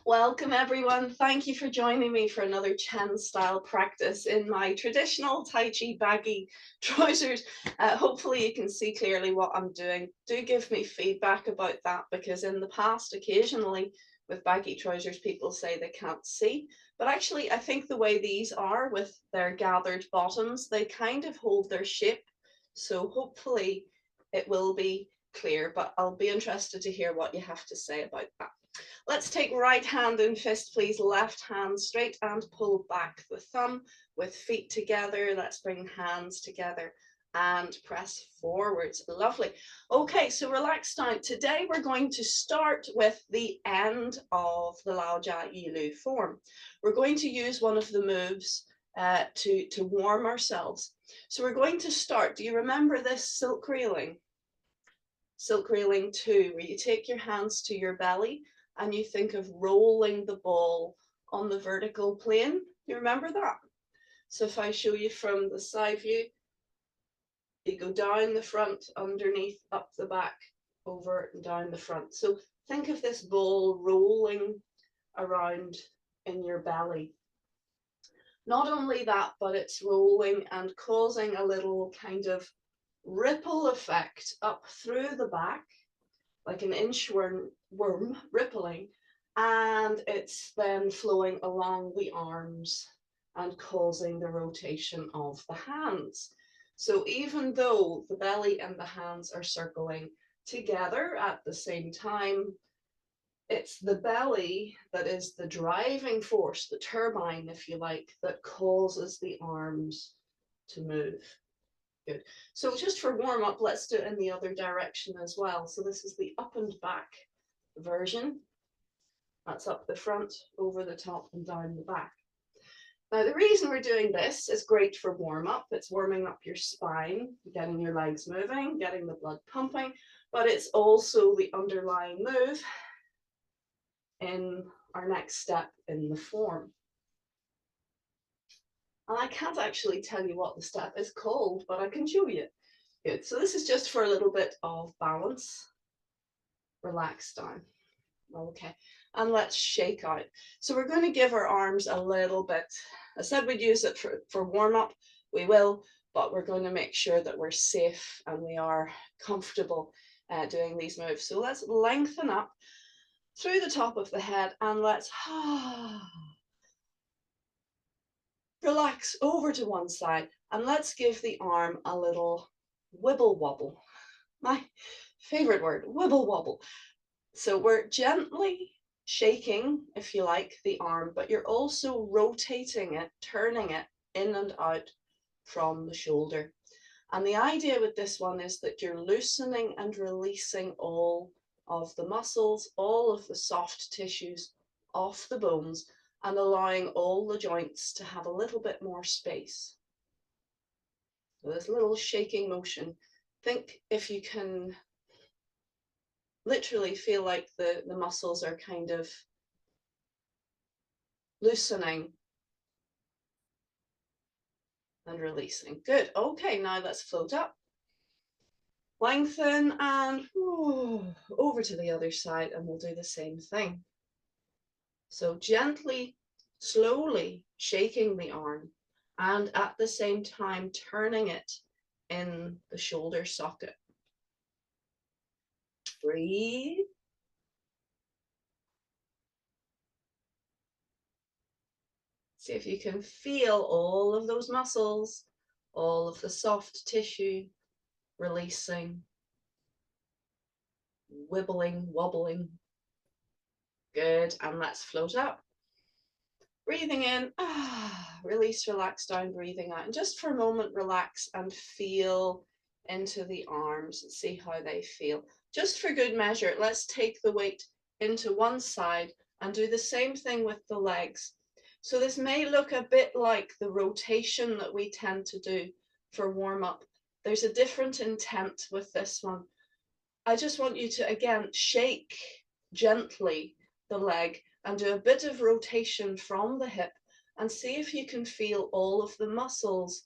Welcome everyone. Thank you for joining me for another Chen style practice in my traditional Tai Chi baggy trousers. Hopefully you can see clearly what I'm doing. Do give me feedback about that, because in the past occasionally with baggy trousers people say they can't see, but actually I think the way these are with their gathered bottoms, they kind of hold their shape. So hopefully it will be clear, but I'll be interested to hear what you have to say about that. Let's take right hand in fist, please. Left hand straight and pull back the thumb with feet together. Let's bring hands together and press forwards. Lovely. Okay, so relax down. Today we're going to start with the end of the Lao Jia Yilu form. We're going to use one of the moves to warm ourselves. So we're going to start. Do you remember this silk reeling? Silk reeling 2, where you take your hands to your belly and you think of rolling the ball on the vertical plane. You remember that? So if I show you from the side view, you go down the front, underneath, up the back, over and down the front. So think of this ball rolling around in your belly. Not only that, but it's rolling and causing a little kind of ripple effect up through the back, like an inchworm rippling, and it's then flowing along the arms and causing the rotation of the hands. So even though the belly and the hands are circling together at the same time, it's the belly that is the driving force, the turbine, if you like, that causes the arms to move. Good. So just for warm up, let's do it in the other direction as well. So this is the up and back version. That's up the front, over the top and down the back. Now the reason we're doing this is great for warm up. It's warming up your spine, getting your legs moving, getting the blood pumping, but it's also the underlying move in our next step in the form. And I can't actually tell you what the step is called, but I can show you. Good. So this is just for a little bit of balance. Relax down. Okay. And let's shake out. So we're going to give our arms a little bit. I said we'd use it for warm up. We will, but we're going to make sure that we're safe and we are comfortable doing these moves. So let's lengthen up through the top of the head and let's relax over to one side, and let's give the arm a little wibble wobble. My favorite word, wibble wobble. So we're gently shaking, if you like, the arm, but you're also rotating it, turning it in and out from the shoulder. And the idea with this one is that you're loosening and releasing all of the muscles, all of the soft tissues off the bones, and allowing all the joints to have a little bit more space. So this little shaking motion, think if you can literally feel like the muscles are kind of loosening and releasing. Good. Okay, now let's float up. Lengthen and over to the other side, and we'll do the same thing. So gently, slowly shaking the arm and at the same time turning it in the shoulder socket. Breathe. See if you can feel all of those muscles, all of the soft tissue releasing, wibbling, wobbling. Good, and let's float up. Breathing in, release, relax down, breathing out. And just for a moment, relax and feel into the arms and see how they feel. Just for good measure, let's take the weight into one side and do the same thing with the legs. So this may look a bit like the rotation that we tend to do for warm up. There's a different intent with this one. I just want you to, again, shake gently the leg and do a bit of rotation from the hip and see if you can feel all of the muscles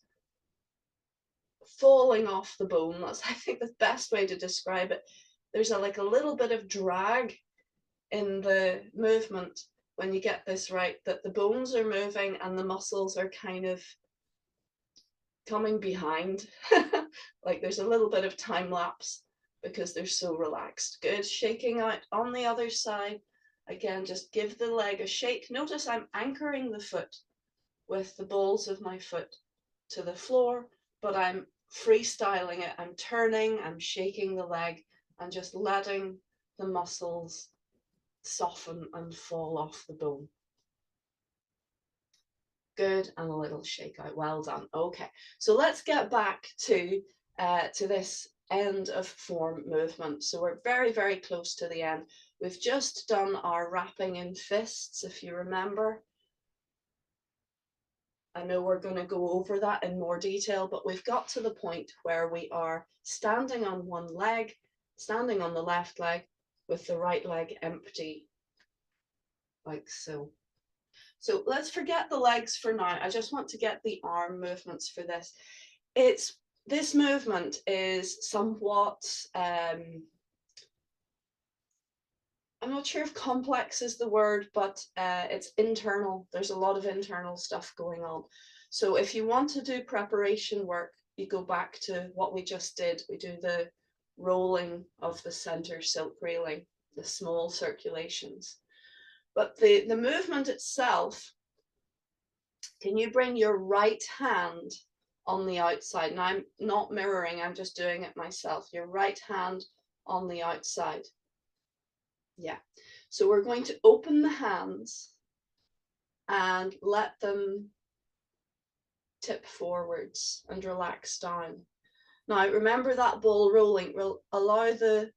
falling off the bone. That's, I think, the best way to describe it. There's like a little bit of drag in the movement when you get this right, that the bones are moving and the muscles are kind of coming behind. Like there's a little bit of time lapse because they're so relaxed. Good. Shaking out on the other side. Again, just give the leg a shake. Notice I'm anchoring the foot with the balls of my foot to the floor, but I'm freestyling it. I'm turning, I'm shaking the leg and just letting the muscles soften and fall off the bone. Good, and a little shake out. Well done. Okay, so let's get back to this end of form movement. So we're very, very close to the end. We've just done our wrapping in fists, if you remember. I know we're going to go over that in more detail, but we've got to the point where we are standing on one leg, standing on the left leg with the right leg empty, like so. So let's forget the legs for now. I just want to get the arm movements for this. This movement is somewhat, I'm not sure if complex is the word, but it's internal. There's a lot of internal stuff going on. So if you want to do preparation work, you go back to what we just did. We do the rolling of the center silk railing, the small circulations. But the movement itself, can you bring your right hand on the outside? Now I'm not mirroring, I'm just doing it myself. Your right hand on the outside. Yeah. So we're going to open the hands and let them tip forwards and relax down. Now remember that ball rolling will allow the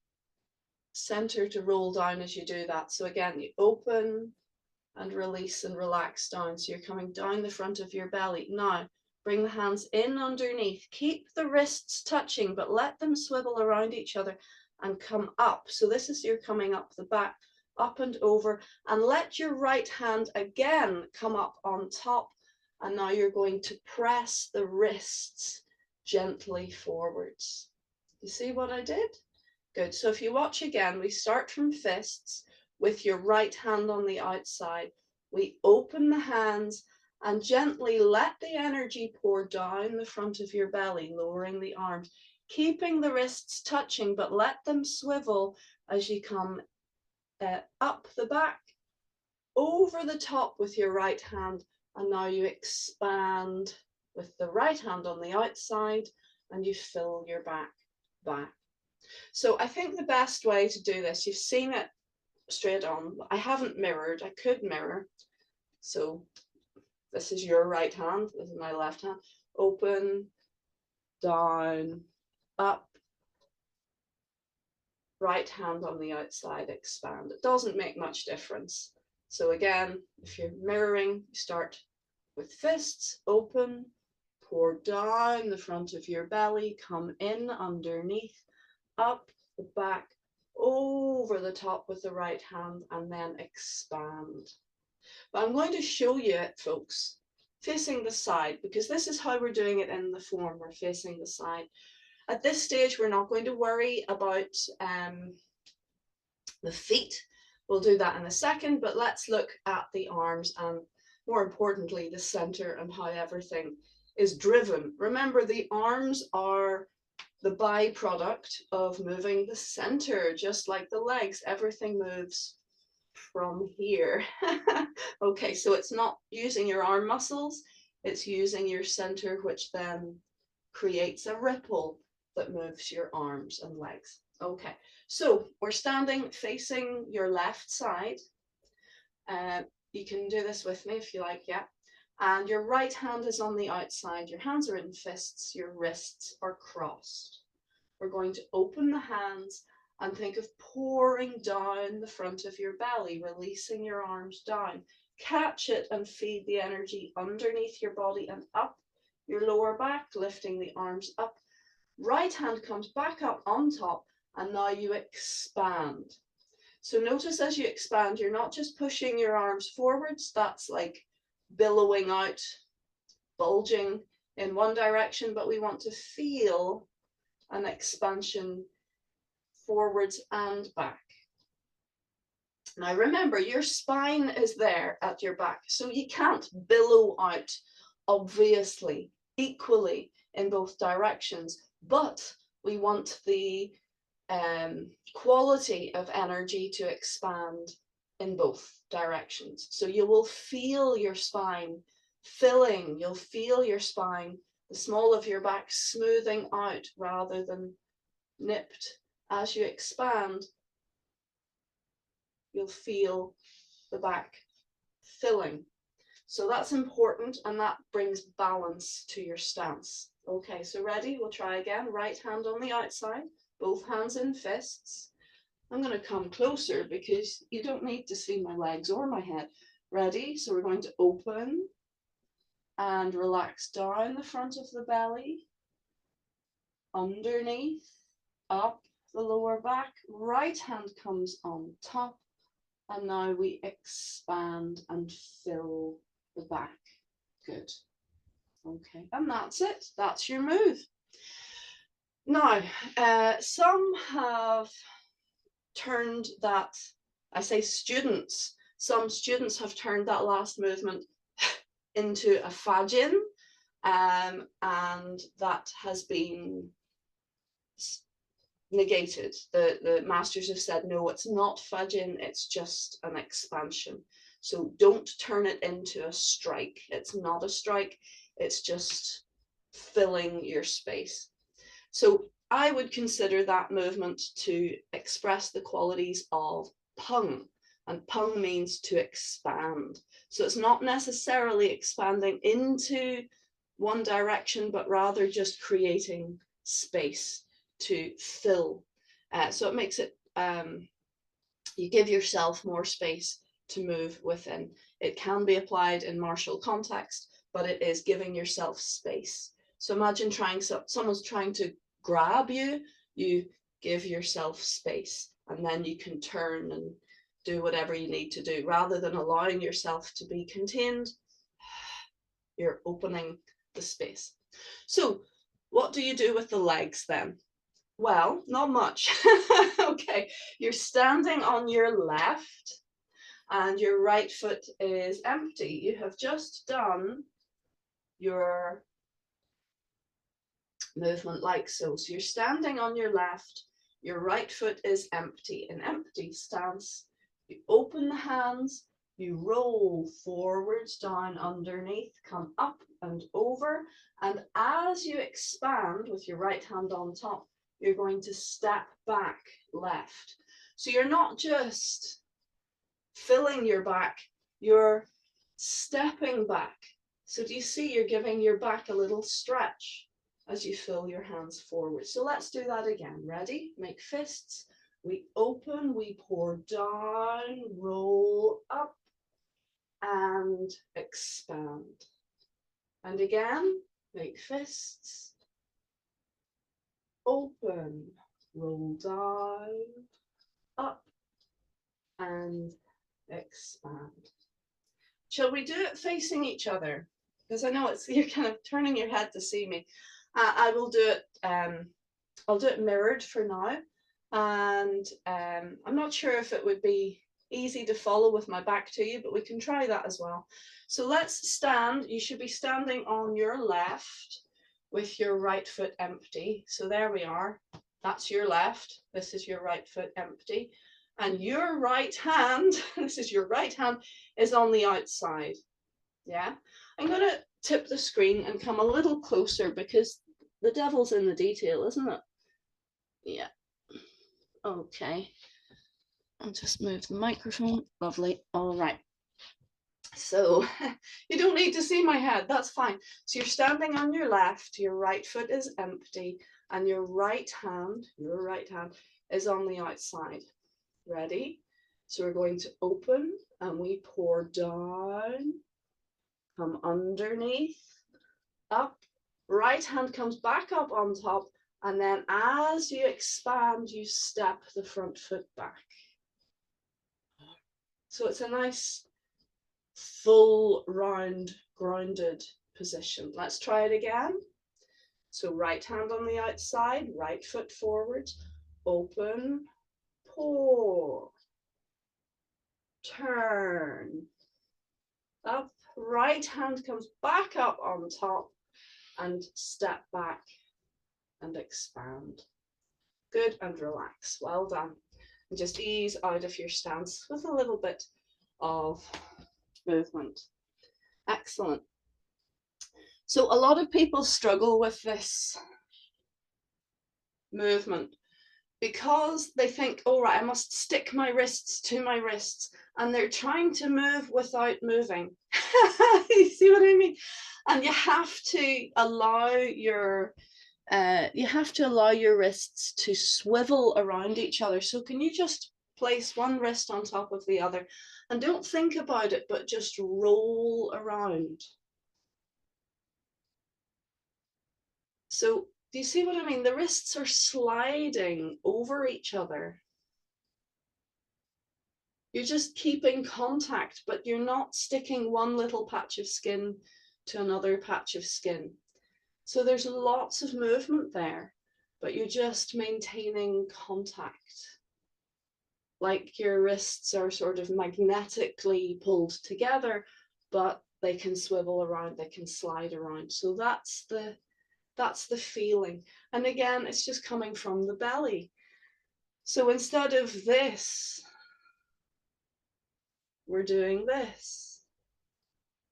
center to roll down as you do that. So again, you open and release and relax down. So you're coming down the front of your belly. Now bring the hands in underneath. Keep the wrists touching, but let them swivel around each other and come up. So this is you're coming up the back, up and over, and let your right hand again come up on top. And now you're going to press the wrists gently forwards. You see what I did? Good. So if you watch again, we start from fists with your right hand on the outside. We open the hands and gently let the energy pour down the front of your belly, lowering the arms, keeping the wrists touching, but let them swivel as you come up the back, over the top with your right hand. And now you expand with the right hand on the outside and you fill your back. So I think the best way to do this, you've seen it straight on. I haven't mirrored, I could mirror. So this is your right hand, this is my left hand. Open, down, up, right hand on the outside, expand. It doesn't make much difference. So again, if you're mirroring, you start with fists, open, pour down the front of your belly, come in underneath, up the back, over the top with the right hand, and then expand. But I'm going to show you it, folks, facing the side, because this is how we're doing it in the form. We're facing the side. At this stage, we're not going to worry about the feet. We'll do that in a second, but let's look at the arms and, more importantly, the center and how everything is driven. Remember, the arms are the byproduct of moving the center, just like the legs. Everything moves from here. Okay, so it's not using your arm muscles, it's using your center, which then creates a ripple that moves your arms and legs. Okay, so we're standing facing your left side. You can do this with me if you like, yeah. And your right hand is on the outside. Your hands are in fists, your wrists are crossed. We're going to open the hands and think of pouring down the front of your belly, releasing your arms down. Catch it and feed the energy underneath your body and up your lower back, lifting the arms up. Right hand comes back up on top, and now you expand. So notice as you expand, you're not just pushing your arms forwards, that's like billowing out, bulging in one direction, but we want to feel an expansion forwards and back. Now remember, your spine is there at your back, so you can't billow out, obviously, equally in both directions, but we want the quality of energy to expand in both directions. So you will feel your spine filling, you'll feel your spine, the small of your back smoothing out rather than nipped. As you expand, you'll feel the back filling. So that's important, and that brings balance to your stance. Okay, so ready? We'll try again. Right hand on the outside, both hands in fists. I'm going to come closer because you don't need to see my legs or my head. Ready? So we're going to open and relax down the front of the belly, underneath, up the lower back. Right hand comes on top, and now we expand and fill the back. Good. Okay, and that's it. That's your move. Now, some have turned that, I say students, some students have turned that last movement into a fajin, and that has been negated. The masters have said, no, it's not fajin, it's just an expansion. So don't turn it into a strike. It's not a strike, it's just filling your space. So I would consider that movement to express the qualities of pung, and pung means to expand. So it's not necessarily expanding into one direction, but rather just creating space to fill. So it makes it, you give yourself more space to move within. It can be applied in martial context, but it is giving yourself space. So imagine someone's trying to grab you, you give yourself space, and then you can turn and do whatever you need to do. Rather than allowing yourself to be contained, you're opening the space. So what do you do with the legs then? Well, not much. Okay, you're standing on your left and your right foot is empty. You have just done your movement like so. So you're standing on your left, your right foot is empty, an empty stance. You open the hands, you roll forwards, down, underneath, come up and over. And as you expand with your right hand on top, you're going to step back left. So you're not just filling your back, you're stepping back. So do you see you're giving your back a little stretch as you fill your hands forward? So let's do that again. Ready? Make fists. We open, we pour down, roll up, and expand. And again, make fists. Open, roll down, up, and expand. Shall we do it facing each other? Because I know you're kind of turning your head to see me. I will do it, I'll do it mirrored for now. And I'm not sure if it would be easy to follow with my back to you, but we can try that as well. So let's stand. You should be standing on your left with your right foot empty. So there we are. That's your left. This is your right foot empty. And your right hand, this is your right hand, is on the outside. Yeah. I'm going to tip the screen and come a little closer because the devil's in the detail, isn't it? Yeah. Okay. I'll just move the microphone. Lovely. All right. So you don't need to see my head. That's fine. So you're standing on your left, your right foot is empty, and your right hand is on the outside. Ready? So we're going to open and we pour down, come underneath, up, right hand comes back up on top, and then as you expand, you step the front foot back. So it's a nice full round grounded position. Let's try it again. So right hand on the outside, right foot forward, open, pour, turn, up, right hand comes back up on top, and step back and expand. Good, and relax. Well done. And just ease out of your stance with a little bit of movement. Excellent. So a lot of people struggle with this movement because they think, all right, I must stick my wrists to my wrists, and they're trying to move without moving. You see what I mean? And you have to allow your wrists to swivel around each other. So can you just place one wrist on top of the other, and don't think about it, but just roll around. So do you see what I mean? The wrists are sliding over each other. You're just keeping contact, but you're not sticking one little patch of skin to another patch of skin. So there's lots of movement there, but you're just maintaining contact. Like your wrists are sort of magnetically pulled together, but they can swivel around, they can slide around. So that's the feeling. And again, it's just coming from the belly. So instead of this, we're doing this.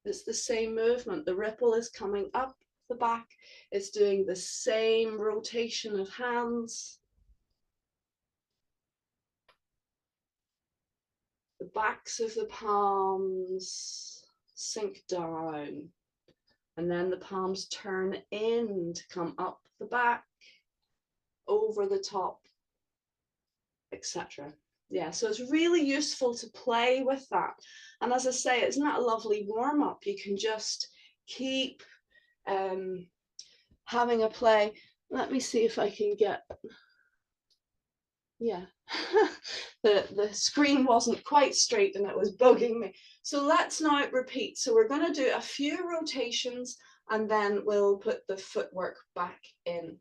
It's the same movement. The ripple is coming up the back. It's doing the same rotation of hands. The backs of the palms sink down, and then the palms turn in to come up the back, over the top, etc. Yeah, so it's really useful to play with that. And as I say, isn't that a lovely warm-up? You can just keep having a play. Let me see if I can get, yeah. the screen wasn't quite straight and it was bugging me. So let's now repeat. So we're going to do a few rotations and then we'll put the footwork back in.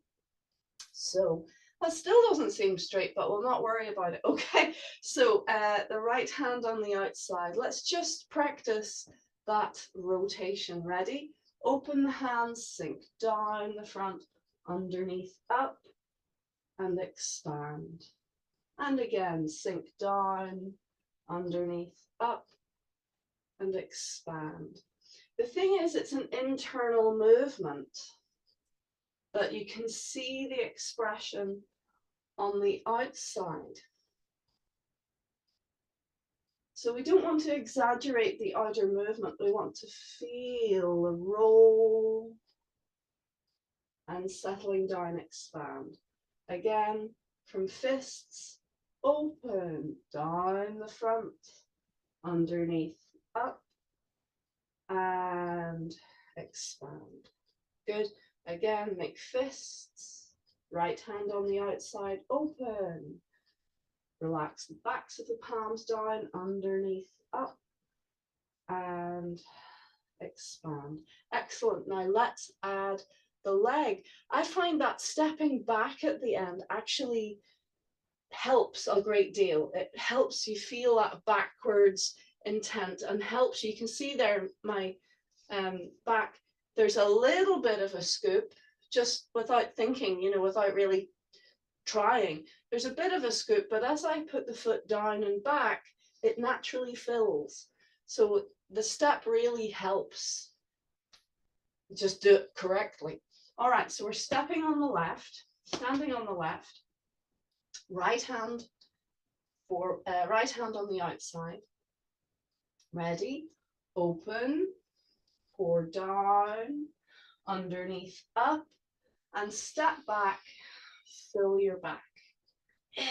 So that still doesn't seem straight, but we'll not worry about it. Okay, so the right hand on the outside. Let's just practice that rotation. Ready? Open the hands, sink down the front, underneath, up, and expand. And again, sink down, underneath, up, and expand. The thing is, it's an internal movement, but you can see the expression on the outside. So we don't want to exaggerate the outer movement. We want to feel the roll and settling down, expand. Again, from fists, open, down the front, underneath, up, and expand. Good. Again, make fists, right hand on the outside, open. Relax the backs of the palms down, underneath, up, and expand. Excellent. Now let's add the leg. I find that stepping back at the end actually helps a great deal. It helps you feel that backwards intent and helps you can see there my back, there's a little bit of a scoop just without thinking, without really trying. There's a bit of a scoop, but as I put the foot down and back, it naturally fills. So the step really helps. Just do it correctly. All right, so we're stepping on the left, standing on the left, right hand on the outside. Ready? Open, pour down, underneath, up, and step back, fill your back.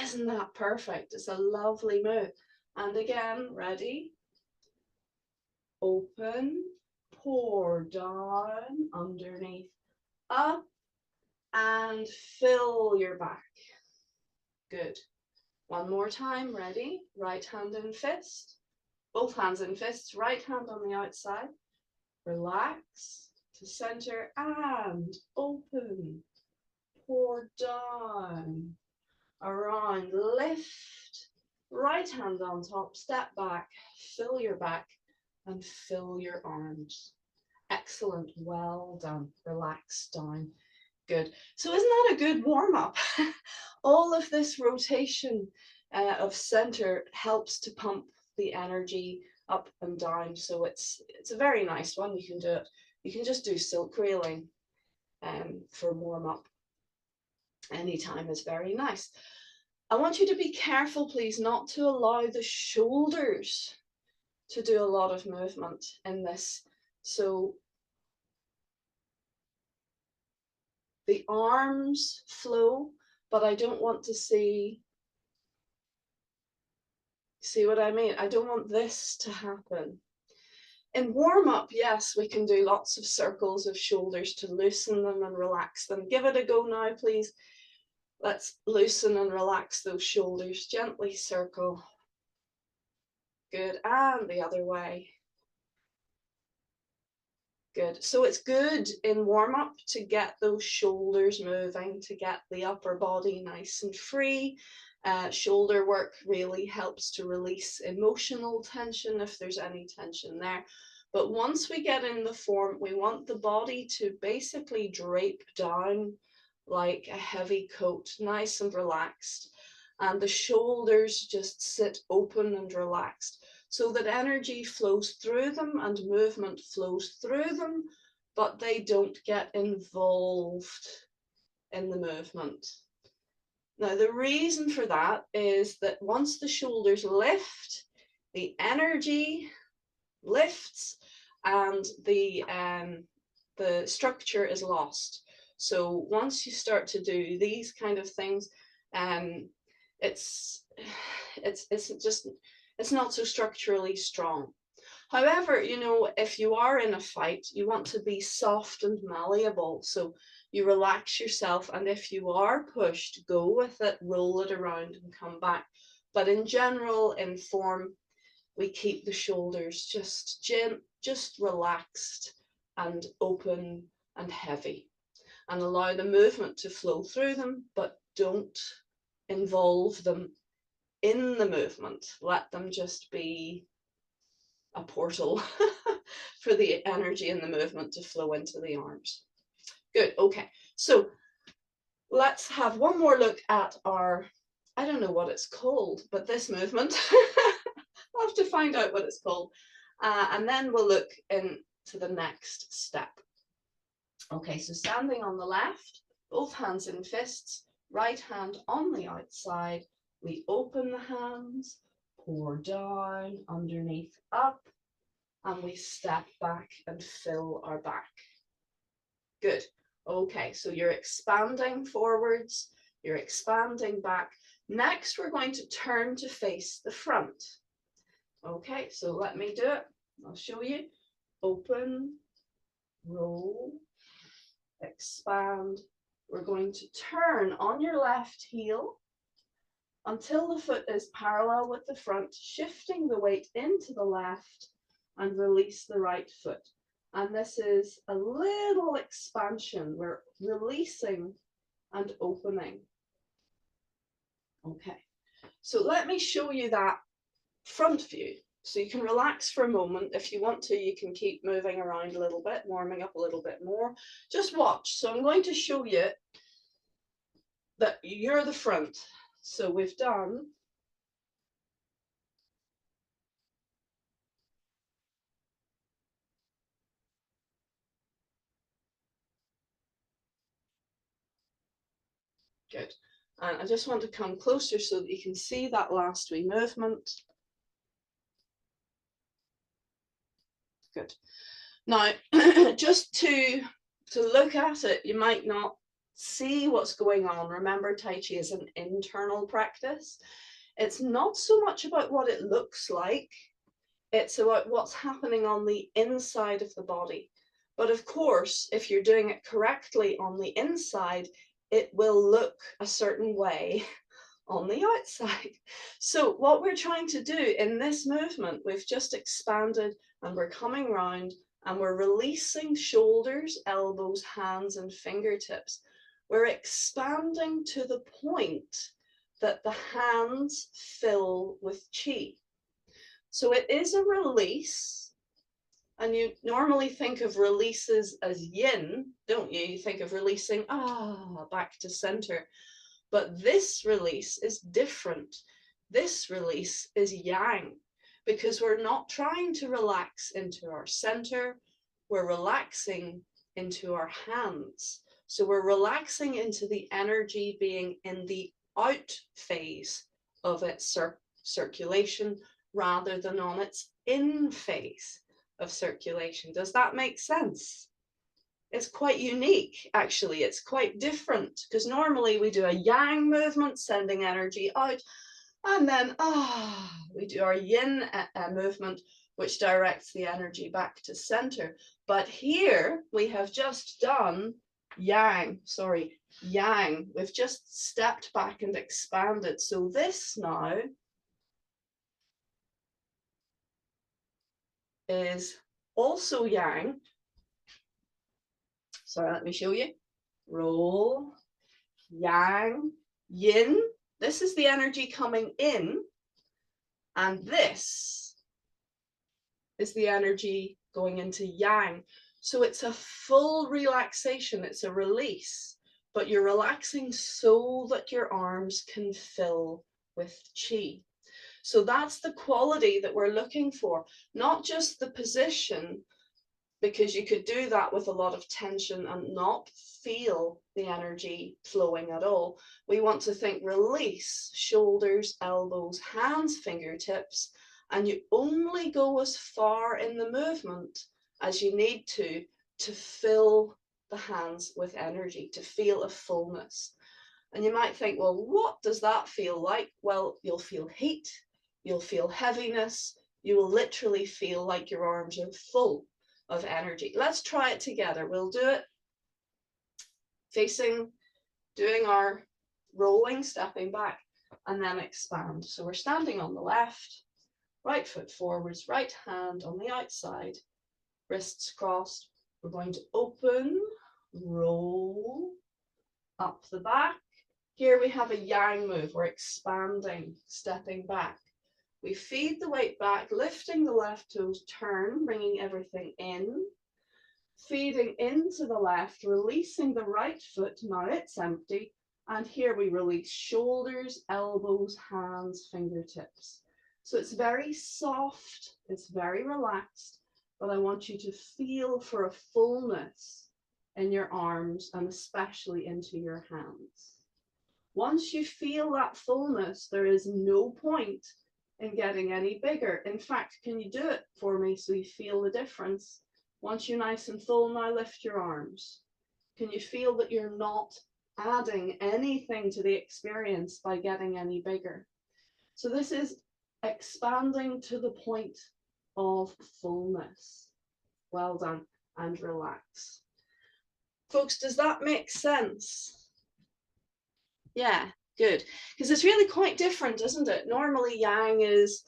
Isn't that perfect? It's a lovely move. And again, ready? Open, pour down, underneath, up, and fill your back. Good. One more time, ready? Right hand in fist, both hands in fists, right hand on the outside. Relax to center and open, pour down, around, lift, Right hand on top, step back, fill your back and fill your arms. Excellent, well done. Relax down. Good. So isn't that a good warm up? All of this rotation of center helps to pump the energy up and down. So it's a very nice one. You can do it. You can just do silk reeling for warm up. Anytime is very nice. I want you to be careful, please, not to allow the shoulders to do a lot of movement in this. So the arms flow, but I don't want to see what I mean? I don't want this to happen. In warm up, yes, we can do lots of circles of shoulders to loosen them and relax them. Give it a go now, please. Let's loosen and relax those shoulders. Gently circle. Good. And the other way. Good. So it's good in warm up to get those shoulders moving, to get the upper body nice and free. Shoulder work really helps to release emotional tension if there's any tension there. But once we get in the form, we want the body to basically drape down like a heavy coat, nice and relaxed. And the shoulders just sit open and relaxed so that energy flows through them and movement flows through them, but they don't get involved in the movement. Now, the reason for that is that once the shoulders lift, the energy lifts and the structure is lost. So once you start to do these kind of things, it's just, it's not so structurally strong. However, you know, if you are in a fight, you want to be soft and malleable. So you relax yourself, and if you are pushed, go with it, roll it around and come back. But in general, in form, we keep the shoulders just relaxed and open and heavy, and allow the movement to flow through them, but don't involve them in the movement. Let them just be a portal for the energy and the movement to flow into the arms. Good, okay. So let's have one more look at our, I don't know what it's called, but this movement. I'll have to find out what it's called. And then we'll look into the next step. Okay, so standing on the left, both hands in fists, right hand on the outside. We open the hands, pour down, underneath, up, and we step back and fill our back. Good. Okay, so you're expanding forwards, you're expanding back. Next, we're going to turn to face the front. Okay, so let me do it. I'll show you. Open, roll, expand. We're going to turn on your left heel until the foot is parallel with the front, shifting the weight into the left and release the right foot. And this is a little expansion. We're releasing and opening. Okay, so let me show you that front view. So you can relax for a moment. If you want to, you can keep moving around a little bit, warming up a little bit more. Just watch. So I'm going to show you that you're the front. So we've done good. And I just want to come closer so that you can see that last wee movement. Good. Now, just to look at it, you might not see what's going on. Remember, Tai Chi is an internal practice. It's not so much about what it looks like, it's about what's happening on the inside of the body. But of course, if you're doing it correctly on the inside, it will look a certain way on the outside. So what we're trying to do in this movement, we've just expanded and we're coming round and we're releasing shoulders, elbows, hands, and fingertips. We're expanding to the point that the hands fill with qi. So it is a release, and you normally think of releases as yin, don't you? You think of releasing, back to center. But this release is different. This release is yang, because we're not trying to relax into our center, we're relaxing into our hands. So we're relaxing into the energy being in the out phase of its circulation rather than on its in phase of circulation. Does that make sense? It's quite unique, actually. It's quite different, because normally we do a yang movement, sending energy out, and then we do our yin movement, which directs the energy back to center. But here we have just done yang. We've just stepped back and expanded. So this now is also yang. Sorry, let me show you. Roll, yang, yin. This is the energy coming in, and this is the energy going into yang. So it's a full relaxation, it's a release, but you're relaxing so that your arms can fill with qi. So that's the quality that we're looking for, not just the position, because you could do that with a lot of tension and not feel the energy flowing at all. We want to think release, shoulders, elbows, hands, fingertips, and you only go as far in the movement as you need to fill the hands with energy, to feel a fullness. And you might think, well, what does that feel like? Well, you'll feel heat, you'll feel heaviness, you will literally feel like your arms are full of energy. Let's try it together. We'll do it facing, doing our rolling, stepping back, and then expand. So we're standing on the left, right foot forwards, right hand on the outside, wrists crossed. We're going to open, roll, up the back. Here we have a yang move. We're expanding, stepping back. We feed the weight back, lifting the left toes, turn, bringing everything in, feeding into the left, releasing the right foot, now it's empty, and here we release shoulders, elbows, hands, fingertips. So it's very soft, it's very relaxed, but I want you to feel for a fullness in your arms and especially into your hands. Once you feel that fullness, there is no point in getting any bigger. In fact, can you do it for me so you feel the difference? Once you're nice and full, now lift your arms. Can you feel that you're not adding anything to the experience by getting any bigger? So this is expanding to the point of fullness. Well done, and relax. Folks, does that make sense? Yeah, good. Because it's really quite different, isn't it? Normally yang is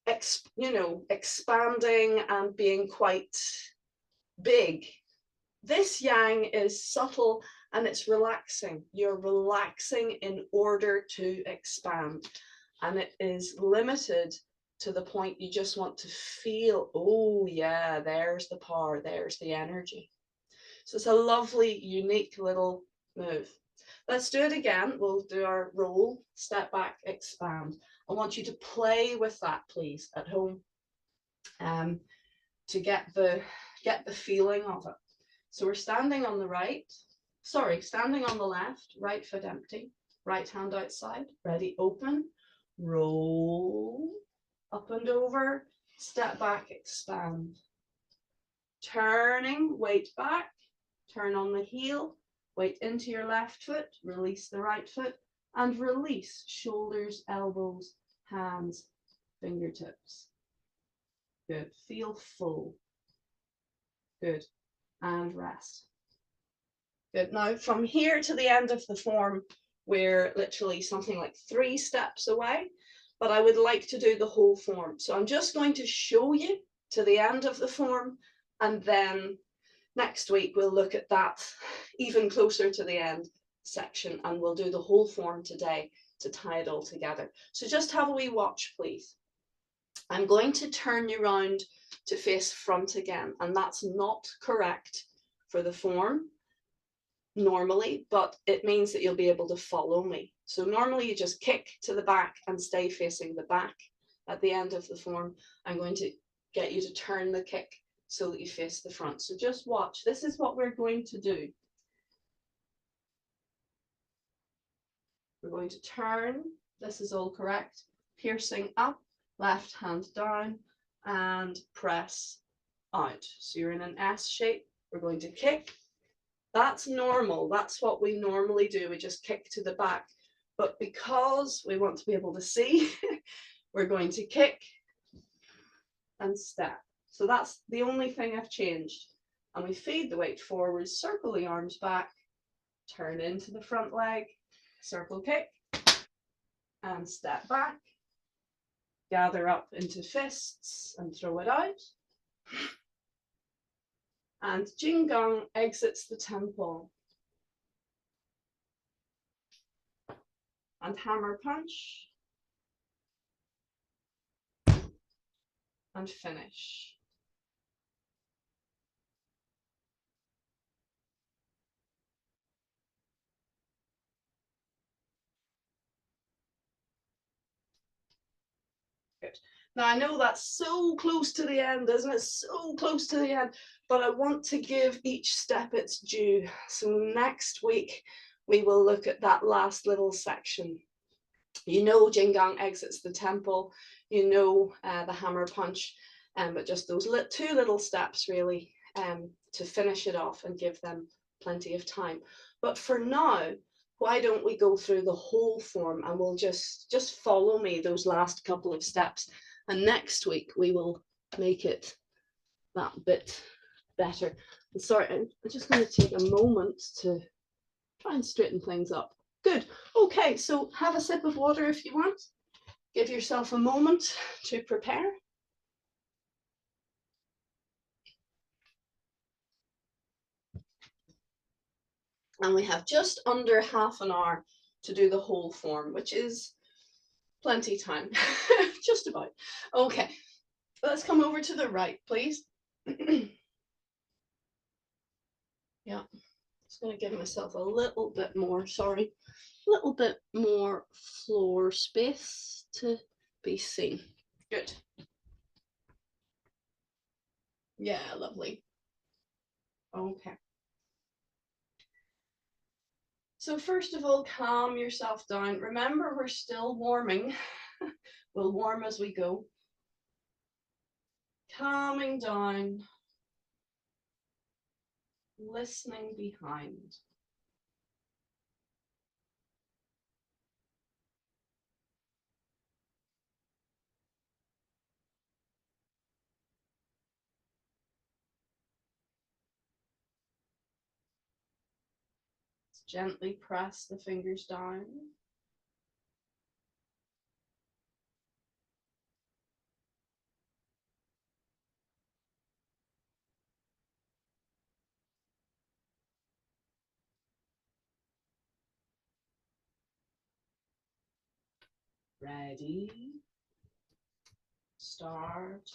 expanding and being quite big. This yang is subtle and it's relaxing. You're relaxing in order to expand, and it is limited to the point you just want to feel, oh yeah, there's the power, there's the energy. So it's a lovely, unique little move. Let's do it again. We'll do our roll, step back, expand. I want you to play with that, please, at home, to get the feeling of it. So we're standing on the right, standing on the left, right foot empty, right hand outside, ready, open, roll, up and over, step back, expand. Turning, weight back, turn on the heel, weight into your left foot, release the right foot, and release shoulders, elbows, hands, fingertips. Good. Feel full. Good. And rest. Good. Now from here to the end of the form, we're literally something like 3 steps away, but I would like to do the whole form. So I'm just going to show you to the end of the form, and then next week we'll look at that even closer to the end section, and we'll do the whole form today. to tie it all together. So just have a wee watch, please. I'm going to turn you round to face front again, and that's not correct for the form normally, but it means that you'll be able to follow me. So normally you just kick to the back and stay facing the back. At the end of the form, I'm going to get you to turn the kick so that you face the front. So just watch. This is what we're going to do. We're going to turn. This is all correct. Piercing up, left hand down, and press out. So you're in an S shape. We're going to kick. That's normal. That's what we normally do. We just kick to the back. But because we want to be able to see, we're going to kick and step. So that's the only thing I've changed. And we feed the weight forward, circle the arms back, turn into the front leg, circle kick, and step back. Gather up into fists and throw it out. And Jing Gong exits the temple. And hammer punch. And finish. Good. Now I know that's so close to the end, isn't it? So close to the end, but I want to give each step its due. So next week, we will look at that last little section. You know Jing Gong exits the temple, you know the hammer punch, but just those two little steps really to finish it off and give them plenty of time. But for now, why don't we go through the whole form and we'll just follow me those last couple of steps. And next week we will make it that bit better. And sorry, I'm just going to take a moment to try and straighten things up. Good. Okay, so have a sip of water if you want. Give yourself a moment to prepare. And we have just under half an hour to do the whole form, which is plenty time, just about. Okay, let's come over to the right, please. Yeah, just gonna give myself a little bit more, sorry, a little bit more floor space to be seen. Good. Yeah, lovely. Okay. So first of all, calm yourself down. Remember, we're still warming. We'll warm as we go. Calming down. Listening behind. Gently press the fingers down. Ready. Start.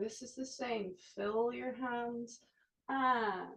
This is the same. Fill your hands and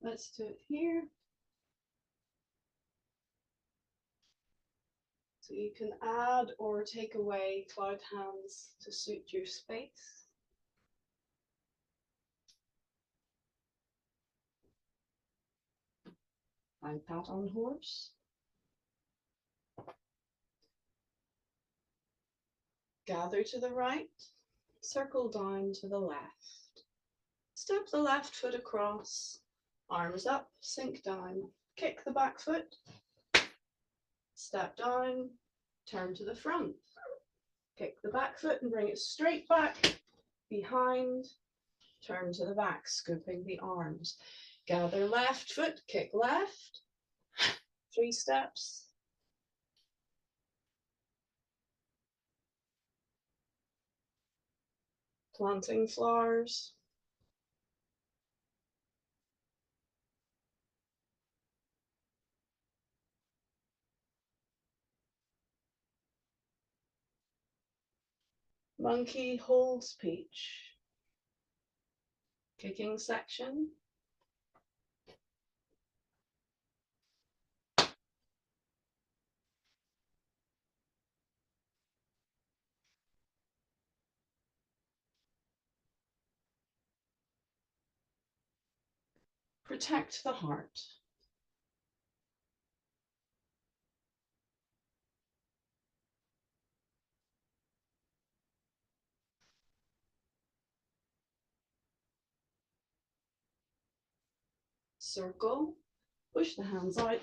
let's do it here. So you can add or take away cloud hands to suit your space. Find pat on horse. Gather to the right, circle down to the left. Step the left foot across, arms up, sink down, kick the back foot, step down, turn to the front. Kick the back foot and bring it straight back, behind, turn to the back, scooping the arms. Gather left foot, kick left, 3 steps. Planting flowers. Monkey holds peach. Kicking section. Protect the heart. Circle, push the hands out,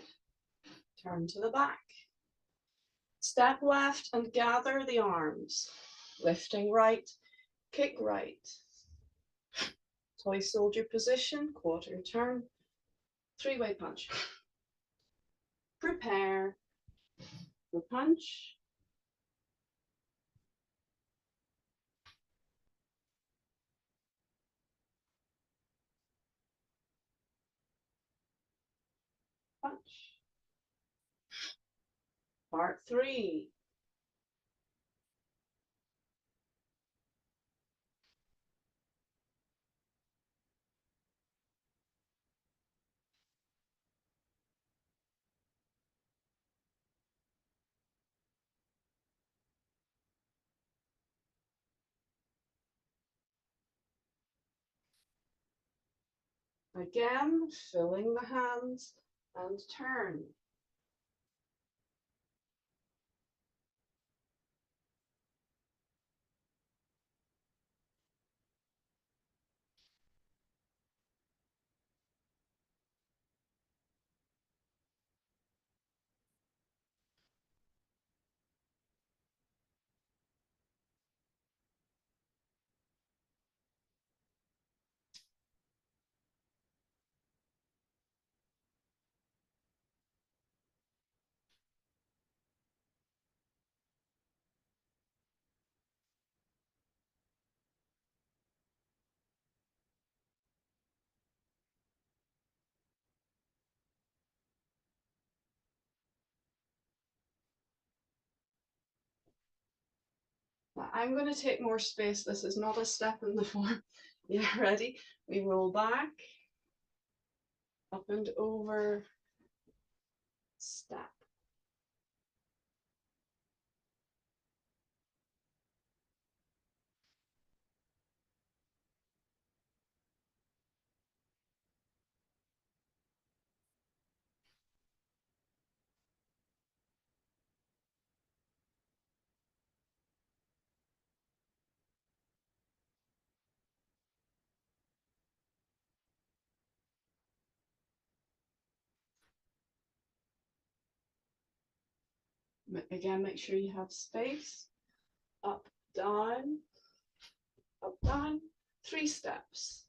turn to the back. Step left and gather the arms. Lifting right, kick right. Toy soldier position, quarter turn, three-way punch. Prepare the punch. Punch. Part 3. Again, filling the hands and turn. I'm going to take more space. This is not a step in the form. Yeah, ready? We roll back, up and over, step. Again, make sure you have space. Up, down, up, down. 3 steps.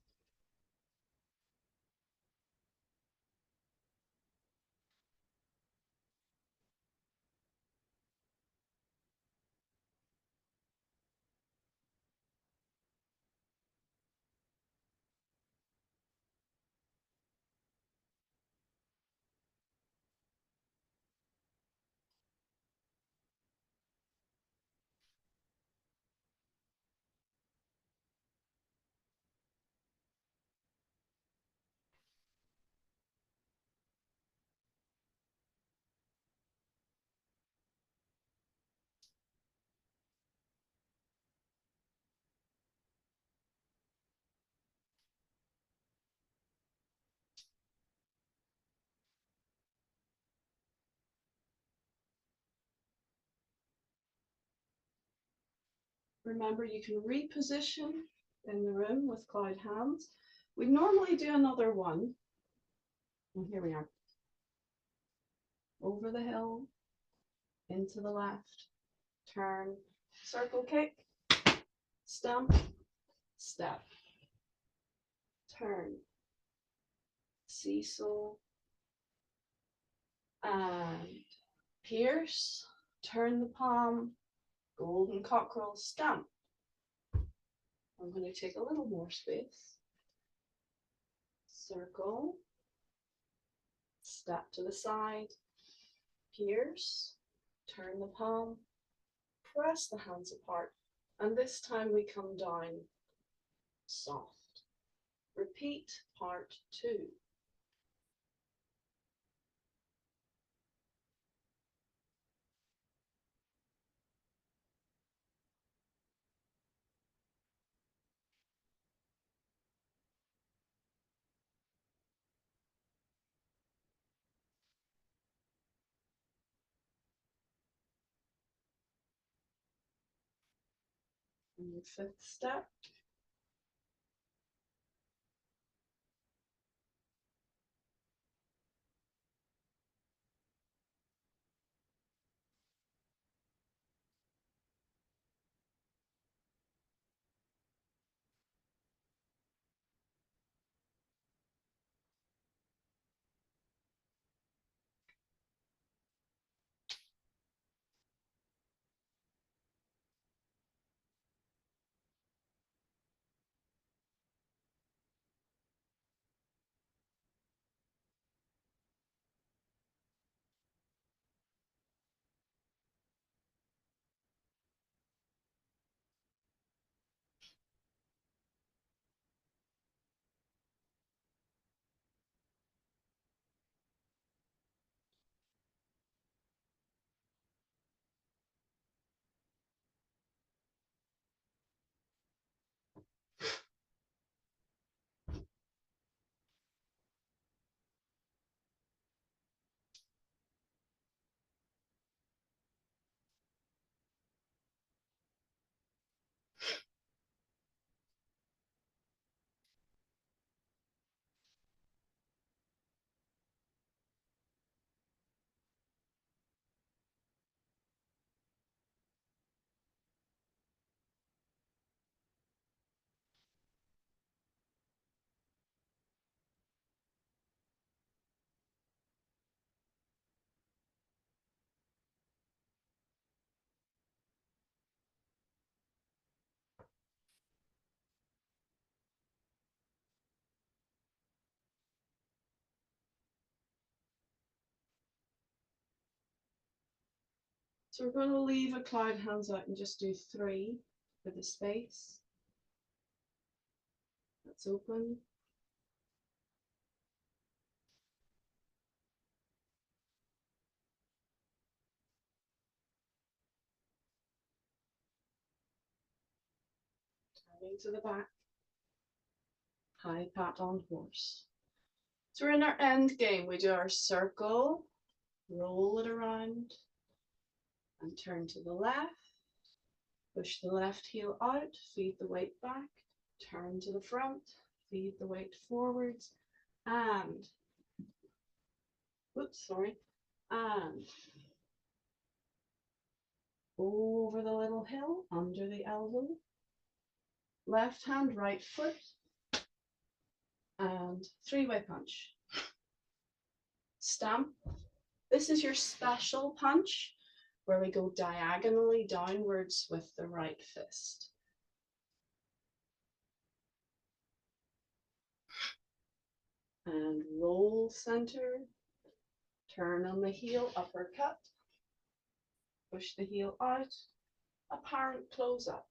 Remember, you can reposition in the room with cloud hands. We normally do another one. And here we are. Over the hill, into the left, turn, circle kick, stump, step, turn, seesaw, and pierce, turn the palm, golden cockerel, stump. I'm going to take a little more space. Circle, step to the side, pierce, turn the palm, press the hands apart, and this time we come down soft. Repeat part 2. And your fifth step. So we're going to leave a cloud hands out and just do 3 for the space. That's open. Turning to the back. High pat on horse. So we're in our end game. We do our circle, roll it around, and turn to the left. Push the left heel out, feed the weight back, turn to the front, feed the weight forwards, and, and over the little hill, under the elbow, left hand, right foot, and 3-way punch. Stamp. This is your special punch, where we go diagonally downwards with the right fist. And roll center, turn on the heel, uppercut, push the heel out, apparent close up.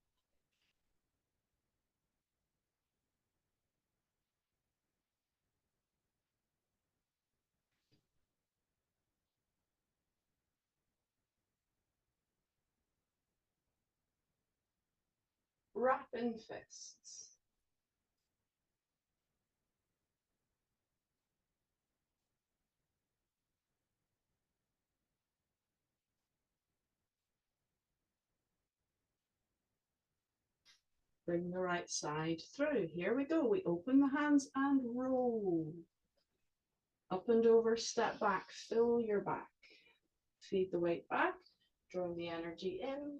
Wrap in fists. Bring the right side through. Here we go. We open the hands and roll. Up and over, step back, fill your back. Feed the weight back, draw the energy in,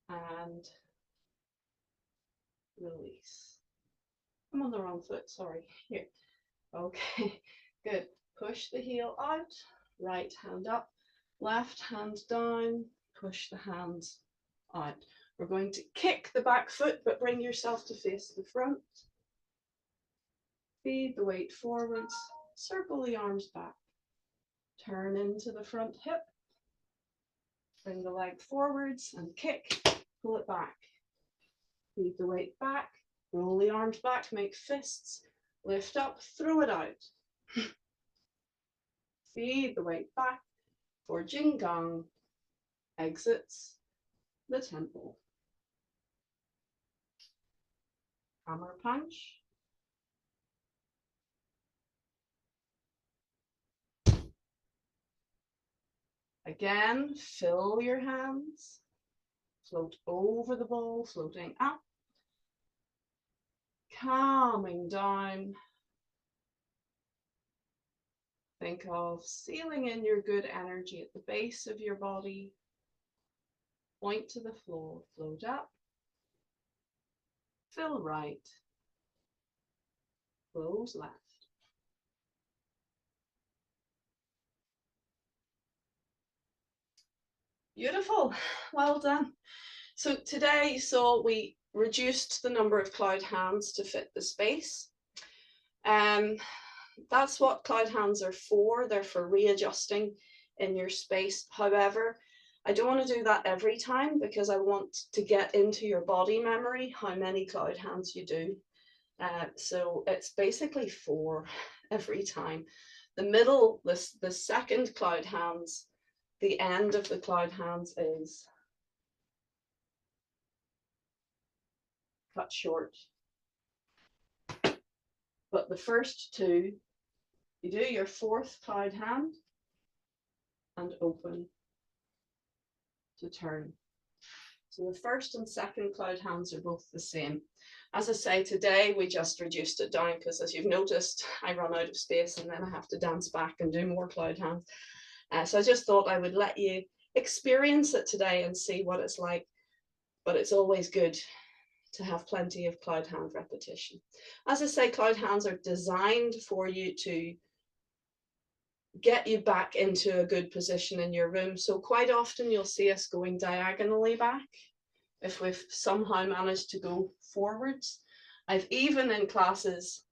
and release. I'm on the wrong foot, sorry. Here. Okay, good. Push the heel out, right hand up, left hand down, push the hands out. We're going to kick the back foot, but bring yourself to face the front. Feed the weight forwards, circle the arms back. Turn into the front hip. Bring the leg forwards and kick, pull it back. Feed the weight back, roll the arms back, make fists, lift up, throw it out. Feed the weight back for Jing Gong, exits the temple. Hammer punch. Again, fill your hands, Float over the ball, floating up, calming down. Think of sealing in your good energy at the base of your body. Point to the floor, float up, fill right, close left. Beautiful, well done. So today you saw we reduced the number of cloud hands to fit the space. That's what cloud hands are for. They're for readjusting in your space. However, I don't want to do that every time because I want to get into your body memory how many cloud hands you do. So it's basically 4 every time. The middle, the second cloud hands, the end of the cloud hands is cut short. But the first 2, you do your 4th cloud hand and open to turn. So the first and second cloud hands are both the same. As I say, today we just reduced it down because, as you've noticed, I run out of space and then I have to dance back and do more cloud hands. So I just thought I would let you experience it today and see what it's like. But it's always good to have plenty of cloud hand repetition. As I say, cloud hands are designed for you to get you back into a good position in your room. So quite often you'll see us going diagonally back if we've somehow managed to go forwards. I've even in classes,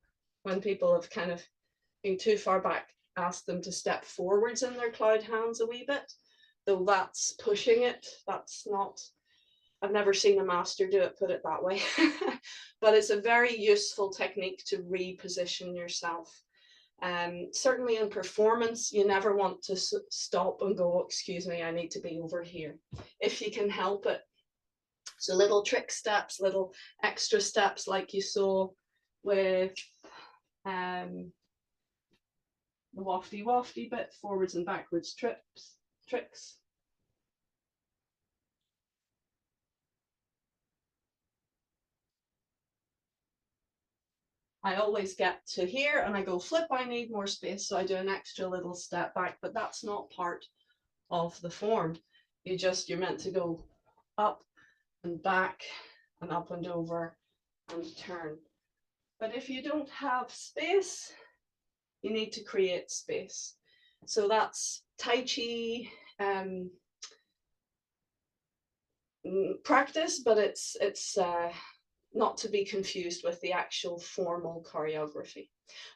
when people have kind of been too far back, asked them to step forwards in their cloud hands a wee bit, though that's pushing it. That's not, I've never seen a master do it, put it that way. But it's a very useful technique to reposition yourself. Certainly in performance, you never want to stop and go, excuse me, I need to be over here, if you can help it. So little trick steps, little extra steps like you saw with the wafty bit, forwards and backwards tricks. I always get to here and I go flip, I need more space, so I do an extra little step back, but that's not part of the form. You're meant to go up and back and up and over and turn. But if you don't have space, you need to create space. So that's Tai Chi practice, but it's not to be confused with the actual formal choreography.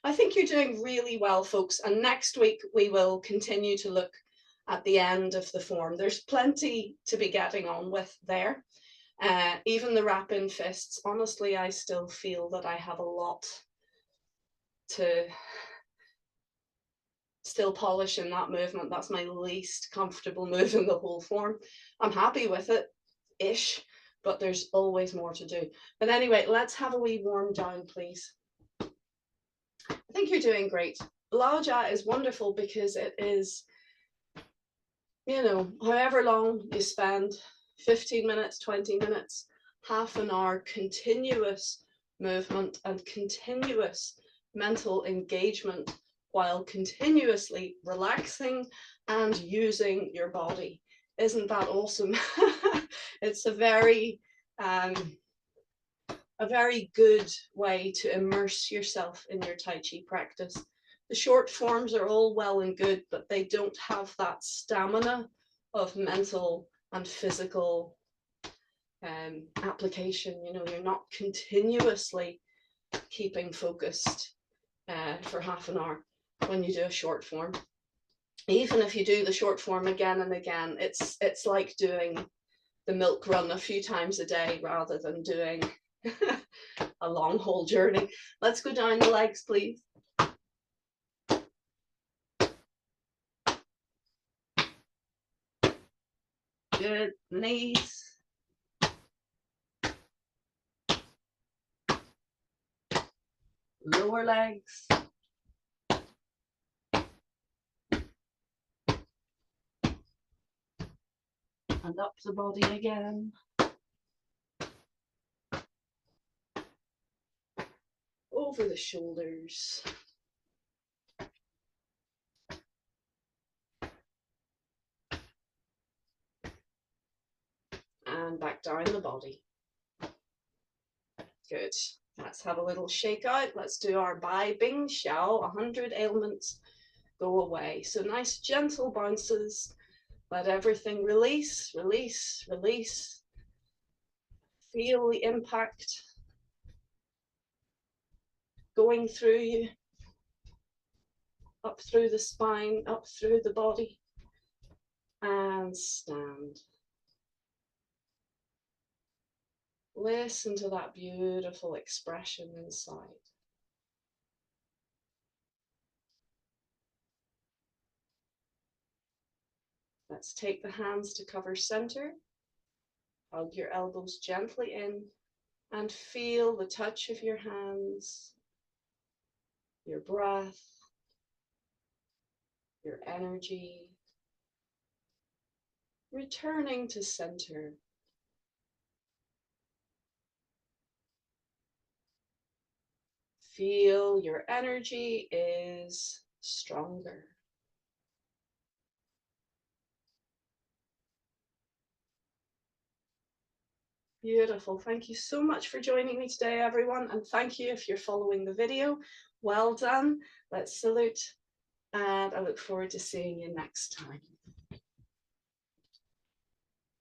I think you're doing really well, folks, and next week we will continue to look at the end of the form. There's plenty to be getting on with there. Even the wrap-in fists, honestly, I still feel that I have a lot to still polish in that movement. That's my least comfortable move in the whole form. I'm happy with it-ish, but there's always more to do. But anyway, let's have a wee warm down, please. I think you're doing great. Lao Jia is wonderful because it is, you know, however long you spend, 15 minutes, 20 minutes, half an hour, continuous movement and continuous mental engagement while continuously relaxing and using your body. Isn't that awesome? It's a very good way to immerse yourself in your Tai Chi practice. The short forms are all well and good, but they don't have that stamina of mental and physical application. You know, you're not continuously keeping focused for half an hour when you do a short form. Even if you do the short form again and again, it's like doing the milk run a few times a day rather than doing a long haul journey. Let's go down the legs, please. Good, knees. Lower legs. And up the body again. over the shoulders. And back down the body. Good. Let's have a little shake out. Let's do our Bai Bing Xiao, 100 ailments go away. So nice gentle bounces. Let everything release, release, release. Feel the impact going through you, up through the spine, up through the body. And stand. Listen to that beautiful expression inside. Let's take the hands to cover center. Hug your elbows gently in and feel the touch of your hands, your breath, your energy, returning to center. Feel your energy is stronger. Beautiful. Thank you so much for joining me today, everyone. And thank you if you're following the video. Well done. Let's salute. And I look forward to seeing you next time.